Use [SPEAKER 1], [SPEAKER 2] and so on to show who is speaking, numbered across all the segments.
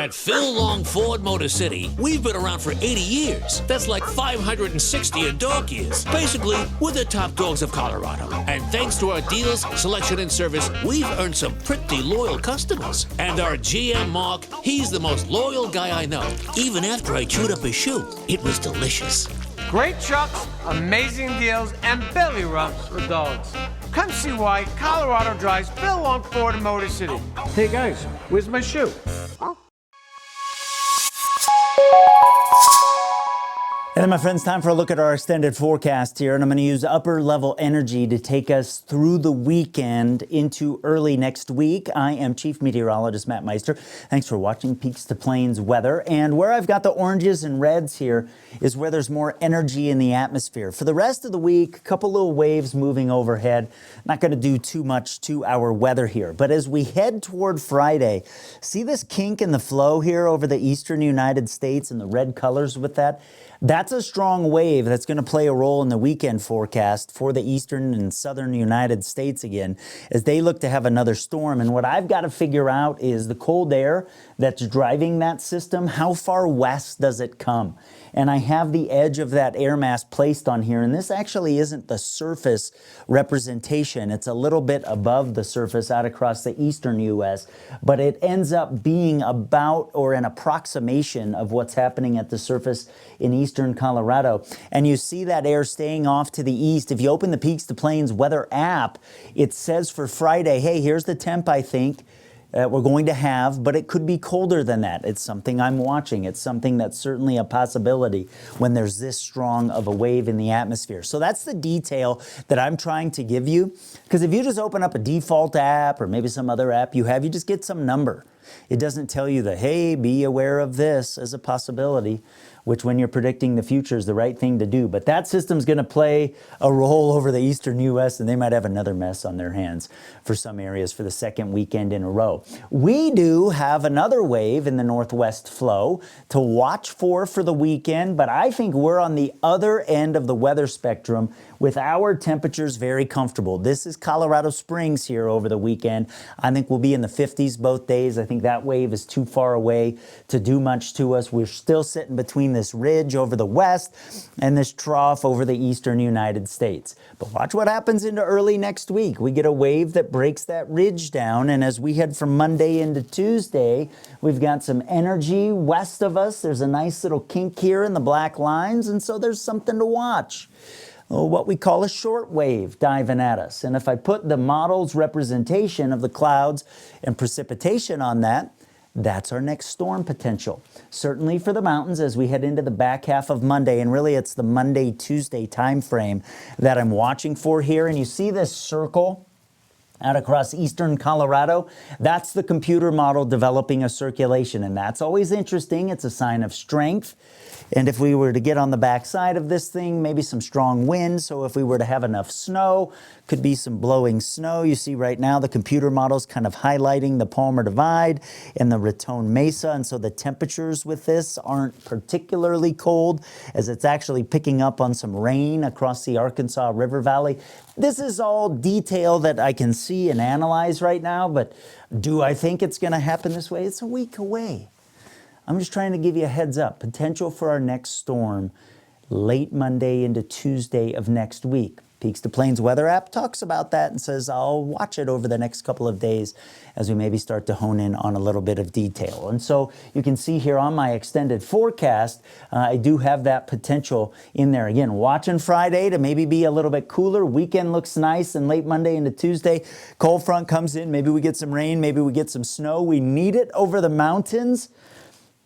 [SPEAKER 1] At Phil Long Ford Motor City, we've been around for 80 years. That's like 560 in dog years. Basically, we're the top dogs of Colorado. And thanks to our deals, selection, and service, we've earned some pretty loyal customers. And our GM, Mark, he's the most loyal guy I know. Even after I chewed up his shoe, it was delicious.
[SPEAKER 2] Great trucks, amazing deals, and belly rubs for dogs. Come see why Colorado drives Phil Long Ford Motor City. Hey guys, where's my shoe?
[SPEAKER 3] And then, my friends, time for a look at our extended forecast here. And I'm going to use upper level energy to take us through the weekend into early next week. I am Chief Meteorologist Matt Meister. Thanks for watching Peaks2Plains Weather. And where I've got the oranges and reds here is where there's more energy in the atmosphere. For the rest of the week, a couple little waves moving overhead. Not going to do too much to our weather here. But as we head toward Friday, see this kink in the flow here over the eastern United States and the red colors with that? That's a strong wave that's going to play a role in the weekend forecast for the eastern and southern United States again as they look to have another storm. And what I've got to figure out is the cold air that's driving that system, how far west does it come? And I have the edge of that air mass placed on here, and this actually isn't the surface representation. It's a little bit above the surface out across the eastern U.S., but it ends up being about or an approximation of what's happening at the surface in eastern Colorado. And you see that air staying off to the east. If you open the Peaks2Plains Weather App, it says for Friday, hey, here's the temp, I think, we're going to have, but it could be colder than that. It's something I'm watching. It's something that's certainly a possibility when there's this strong of a wave in the atmosphere. So that's the detail that I'm trying to give you, because if you just open up a default app or maybe some other app you have, you just get some number. It doesn't tell you that, hey, be aware of this as a possibility, which when you're predicting the future is the right thing to do. But that system's going to play a role over the eastern U.S., and they might have another mess on their hands for some areas for the second weekend in a row. We do have another wave in the northwest flow to watch for the weekend, but I think we're on the other end of the weather spectrum with our temperatures very comfortable. This is Colorado Springs here over the weekend. I think we'll be in the 50s both days. I think that wave is too far away to do much to us. We're still sitting between this ridge over the west and this trough over the eastern United States. But watch what happens into early next week. We get a wave that breaks that ridge down, and as we head from Monday into Tuesday, we've got some energy west of us. There's a nice little kink here in the black lines, and so there's something to watch. What we call a short wave diving at us. And if I put the model's representation of the clouds and precipitation on that, that's our next storm potential. Certainly for the mountains as we head into the back half of Monday, and really it's the Monday-Tuesday time frame that I'm watching for here. And you see this circle out across eastern Colorado? That's the computer model developing a circulation, and that's always interesting. It's a sign of strength. And if we were to get on the backside of this thing, maybe some strong wind. So if we were to have enough snow, could be some blowing snow. You see right now the computer model's kind of highlighting the Palmer Divide and the Raton Mesa. And so the temperatures with this aren't particularly cold, as it's actually picking up on some rain across the Arkansas River Valley. This is all detail that I can see and analyze right now, but do I think it's going to happen this way? It's a week away. I'm just trying to give you a heads up. Potential for our next storm late Monday into Tuesday of next week. Peaks2Plains Weather App talks about that and says I'll watch it over the next couple of days as we maybe start to hone in on a little bit of detail. And so you can see here on my extended forecast, I do have that potential in there. Again, watching Friday to maybe be a little bit cooler. Weekend looks nice, and late Monday into Tuesday, cold front comes in. Maybe we get some rain, maybe we get some snow. We need it over the mountains.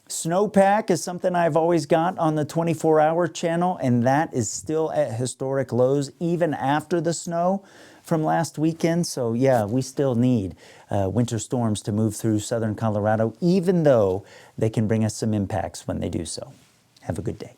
[SPEAKER 3] Snowpack is something I've always got on the 24-hour channel, and that is still at historic lows even after the snow from last weekend. So yeah, we still need winter storms to move through southern Colorado, even though they can bring us some impacts when they do so. Have a good day.